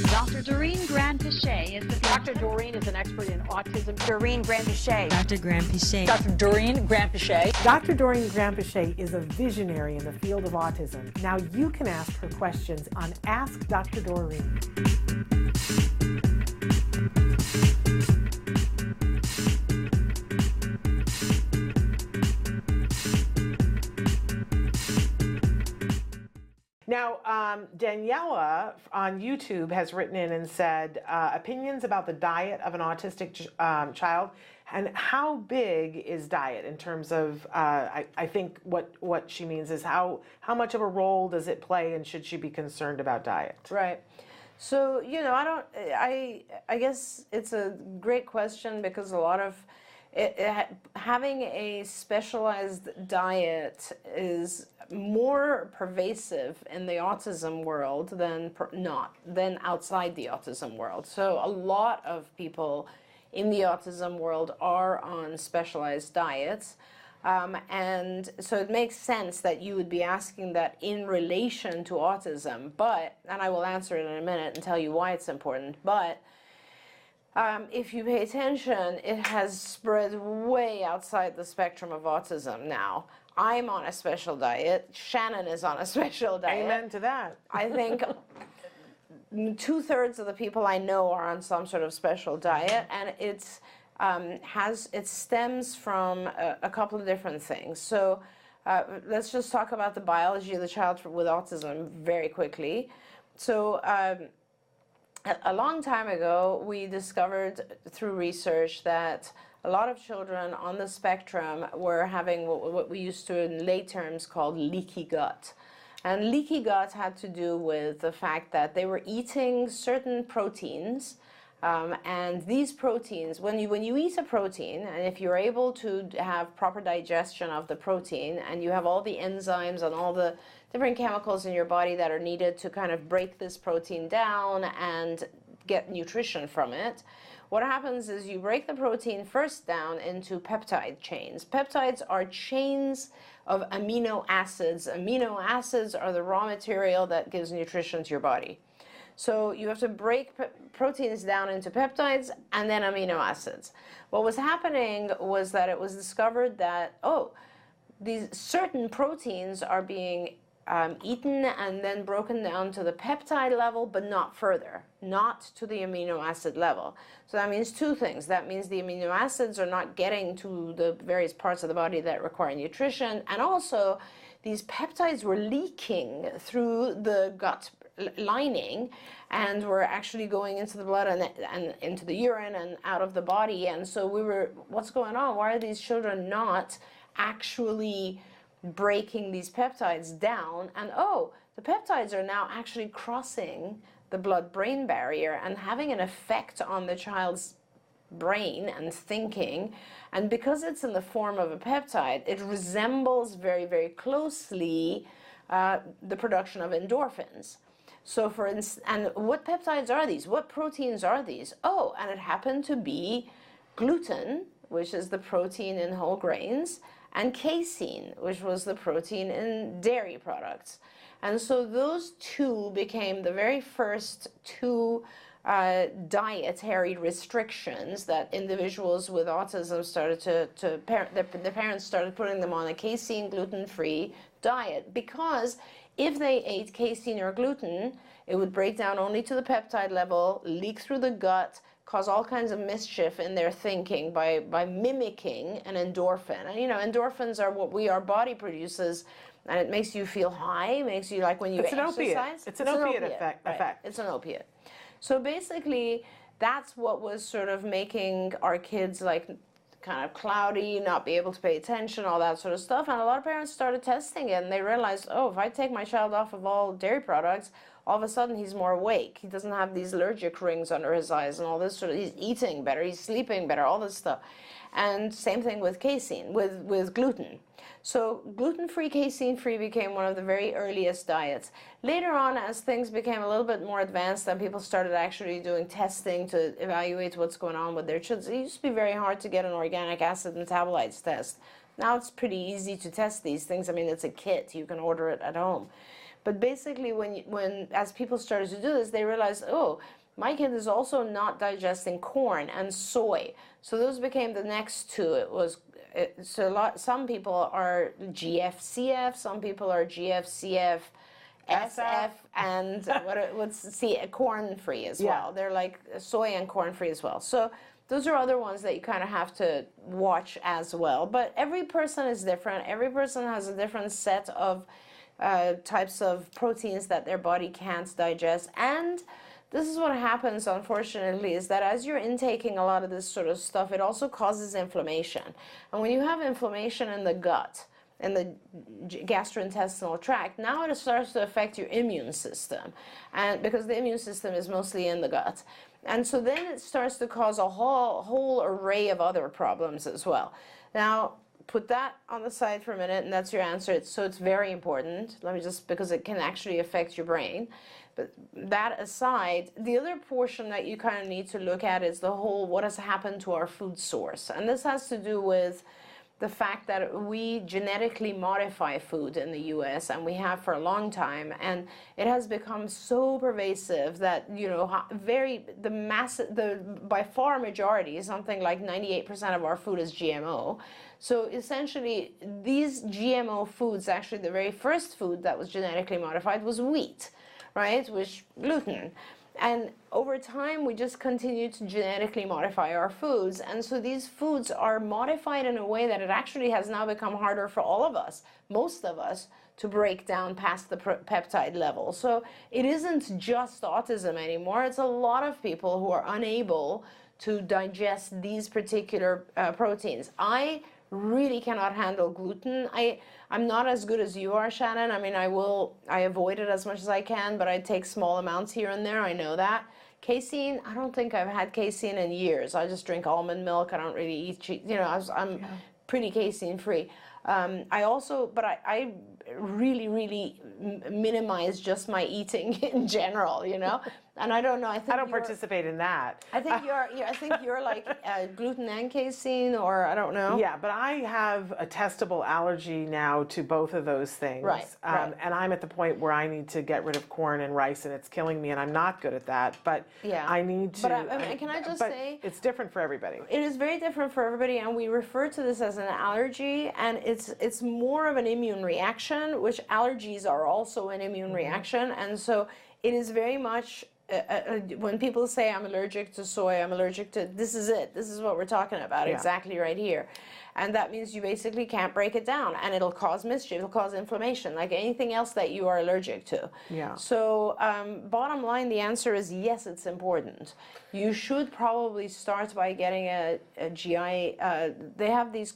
Dr. Doreen Grand-Pichet is the Dr. Doreen is an expert in autism. Doreen Grand-Pichet. Dr. Grand-Pichet. Dr. Doreen Grand-Pichet. Dr. Doreen Grand-Pichet is a visionary in the field of autism. Now you can ask her questions on Ask Dr. Doreen. Now, Daniela on YouTube has written in and said, opinions about the diet of an autistic child, and how big is diet in terms of, I think what she means is how much of a role does it play, and should she be concerned about diet? Right. So, you know, I guess it's a great question, because a lot of having a specialized diet is more pervasive in the autism world than outside the autism world. So a lot of people in the autism world are on specialized diets. And so it makes sense that you would be asking that in relation to autism, and I will answer it in a minute and tell you why it's important, but if you pay attention, it has spread way outside the spectrum of autism now. I'm on a special diet. Shannon is on a special diet. Amen to that. I think 2/3 of the people I know are on some sort of special diet, and it stems from a couple of different things. So let's just talk about the biology of the child with autism very quickly. So a long time ago, we discovered through research that a lot of children on the spectrum were having what we used to in lay terms called leaky gut. And leaky gut had to do with the fact that they were eating certain proteins, and these proteins, when you eat a protein, and if you're able to have proper digestion of the protein, and you have all the enzymes and all the different chemicals in your body that are needed to kind of break this protein down and get nutrition from it, what happens is you break the protein first down into peptide chains. Peptides are chains of amino acids. Amino acids are the raw material that gives nutrition to your body. So you have to break proteins down into peptides and then amino acids. What was happening was that it was discovered that, these certain proteins are being eaten and then broken down to the peptide level, but not further, not to the amino acid level. So that means two things. That means the amino acids are not getting to the various parts of the body that require nutrition, and also these peptides were leaking through the gut lining and were actually going into the blood and into the urine and out of the body. And so what's going on? Why are these children not actually breaking these peptides down? And the peptides are now actually crossing the blood-brain barrier and having an effect on the child's brain and thinking. And because it's in the form of a peptide, it resembles very, very closely the production of endorphins. So for instance, and what peptides are these? What proteins are these? And it happened to be gluten, which is the protein in whole grains, and casein, which was the protein in dairy products. And so those two became the very first two dietary restrictions that individuals with autism started their parents started putting them on a casein gluten-free diet, because if they ate casein or gluten, it would break down only to the peptide level, leak through the gut, cause all kinds of mischief in their thinking by mimicking an endorphin. And endorphins are what our body produces, and it makes you feel high, makes you like when you exercise. It's an opiate effect. Right. It's an opiate. So basically, that's what was sort of making our kids like kind of cloudy, not be able to pay attention, all that sort of stuff. And a lot of parents started testing it, and they realized, if I take my child off of all dairy products, all of a sudden he's more awake. He doesn't have these allergic rings under his eyes and all this sort of, he's eating better, he's sleeping better, all this stuff. And same thing with casein, with gluten. So gluten-free, casein-free became one of the very earliest diets. Later on, as things became a little bit more advanced and people started actually doing testing to evaluate what's going on with their children, it used to be very hard to get an organic acid metabolites test. Now it's pretty easy to test these things. I mean, it's a kit. You can order it at home. But basically, as people started to do this, they realized, oh, my kid is also not digesting corn and soy. So those became the next two. Some people are GFCF, some people are GFCF, SF, and corn free as well. They're like soy and corn free as well. So those are other ones that you kind of have to watch as well. But every person is different. Every person has a different set of types of proteins that their body can't digest. And this is what happens, unfortunately, is that as you're intaking a lot of this sort of stuff, it also causes inflammation. And when you have inflammation in the gut, in the gastrointestinal tract, now it starts to affect your immune system, and because the immune system is mostly in the gut. And so then it starts to cause a whole array of other problems as well. Now, put that on the side for a minute, and that's your answer. So it's very important. Let me just, because it can actually affect your brain. But that aside, the other portion that you kind of need to look at is the whole, what has happened to our food source. And this has to do with the fact that we genetically modify food in the US, and we have for a long time, and it has become so pervasive that, you know, by far majority, something like 98% of our food is GMO. So essentially, these GMO foods, actually the very first food that was genetically modified was wheat, right, which gluten. And over time, we just continue to genetically modify our foods. And so these foods are modified in a way that it actually has now become harder for all of us, most of us, to break down past the peptide level. So it isn't just autism anymore. It's a lot of people who are unable to digest these particular proteins. I really cannot handle gluten. I'm not as good as you are, Shannon. I mean, I avoid it as much as I can, but I take small amounts here and there. I know that. Casein, I don't think I've had casein in years. I just drink almond milk. I don't really eat cheese. You know, I'm pretty casein free. I really minimize just my eating in general, you know. And I don't know. I don't participate in that. I think you're like gluten and casein, or I don't know. Yeah, but I have a testable allergy now to both of those things. Right. And I'm at the point where I need to get rid of corn and rice, and it's killing me, and I'm not good at that. But I need to. But can I just say, it's different for everybody. It is very different for everybody, and we refer to this as an allergy, and it's more of an immune reaction, which allergies are also an immune reaction, and so it is very much. When people say I'm allergic to soy, I'm allergic to, this is it. This is what we're talking about exactly right here. And that means you basically can't break it down, and it'll cause mischief, it'll cause inflammation, like anything else that you are allergic to. Yeah. So bottom line, the answer is yes, it's important. You should probably start by getting a GI, they have these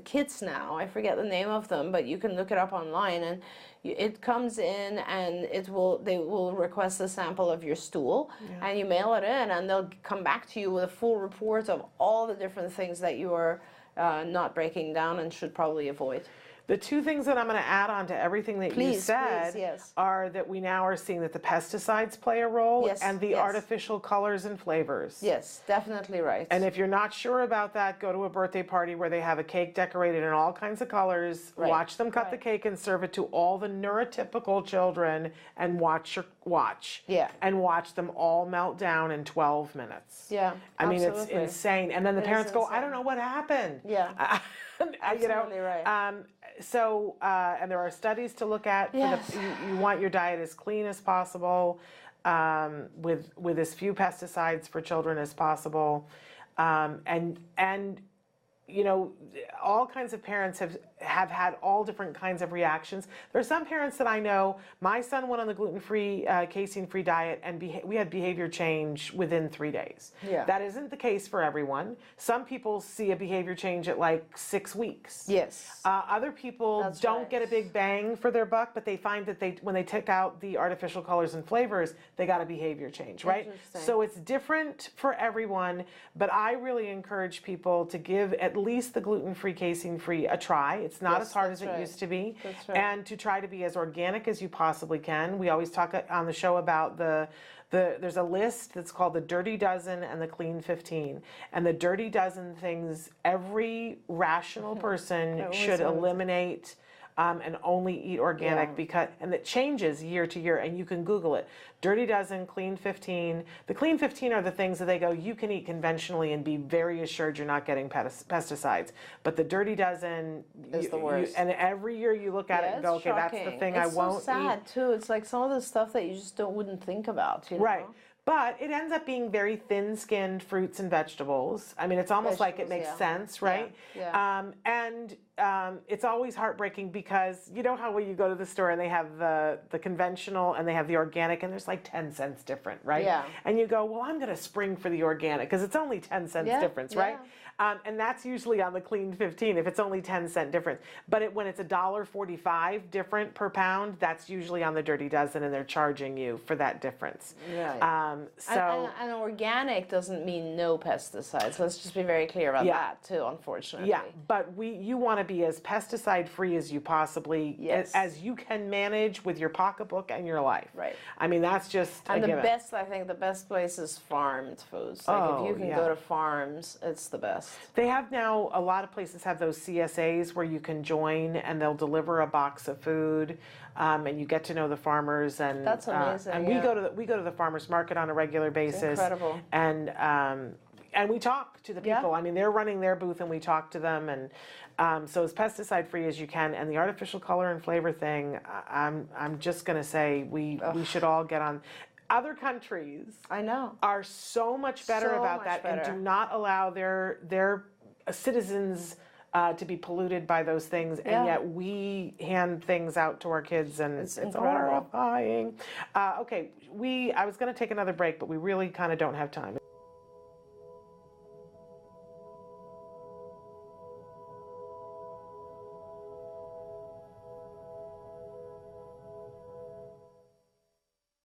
kits now, I forget the name of them, but you can look it up online, and it comes in, and they will request a sample of your stool, and you mail it in, and they'll come back to you with a full report of all the different things that you are not breaking down and should probably avoid. The two things that I'm going to add on to everything that you said are that we now are seeing that the pesticides play a role, and the artificial colors and flavors. Yes, definitely right. And if you're not sure about that, go to a birthday party where they have a cake decorated in all kinds of colors. Watch them cut the cake and serve it to all the neurotypical children, and watch. And watch them all melt down in 12 minutes. Yeah, I mean, it's insane. And then the parents go, I don't know what happened. Yeah. Absolutely right. And there are studies to look at. You want your diet as clean as possible, with as few pesticides for children as possible, and you know, all kinds of parents have had all different kinds of reactions. There are some parents that I know, my son went on the gluten-free, casein-free diet, and we had behavior change within 3 days. Yeah. That isn't the case for everyone. Some people see a behavior change at like 6 weeks. Yes. Other people don't get a big bang for their buck, but they find that when they took out the artificial colors and flavors, they got a behavior change, right? So it's different for everyone, but I really encourage people to give at least the gluten-free, casein-free a try. It's not as hard as it used to be. And to try to be as organic as you possibly can. We always talk on the show about there's a list that's called the Dirty Dozen and the Clean 15. And the Dirty Dozen things every rational person should eliminate and only eat organic and it changes year to year, and you can Google it. Dirty Dozen, Clean 15. The Clean 15 are the things that they go, you can eat conventionally and be very assured you're not getting pesticides. But the Dirty Dozen is the worst. And every year you look at it and go, okay, that's the thing I won't eat. It's so sad too. It's like some of the stuff that you just wouldn't think about, you know? Right. But it ends up being very thin-skinned fruits and vegetables. I mean, it's almost like it makes sense, right? And it's always heartbreaking because you know how when you go to the store and they have the conventional and they have the organic and there's like 10 cents different, right? Yeah. And you go, well, I'm going to spring for the organic because it's only 10 cents difference, right? And that's usually on the Clean 15 if it's only 10-cent difference. But when it's $1.45 different per pound, that's usually on the Dirty Dozen, and they're charging you for that difference. Right. And organic doesn't mean no pesticides. Let's just be very clear about that too, unfortunately. Yeah, but you want to be as pesticide free as you possibly as you can manage with your pocketbook and your life. Right. I mean, that's just and a given. I think the best place is farmed foods. Like if you can go to farms, it's the best. They have now, a lot of places have those CSAs where you can join and they'll deliver a box of food, and you get to know the farmers. And that's amazing. And we go to the farmers market on a regular basis. It's incredible. And we talk to the people. I mean, they're running their booth and we talk to them. And so as pesticide free as you can. And the artificial color and flavor thing, I'm just going to say we should all get on. Other countries, I know, are so much better about that and do not allow their citizens to be polluted by those things, and yet we hand things out to our kids, and it's horrifying. Okay, I was going to take another break, but we really kind of don't have time.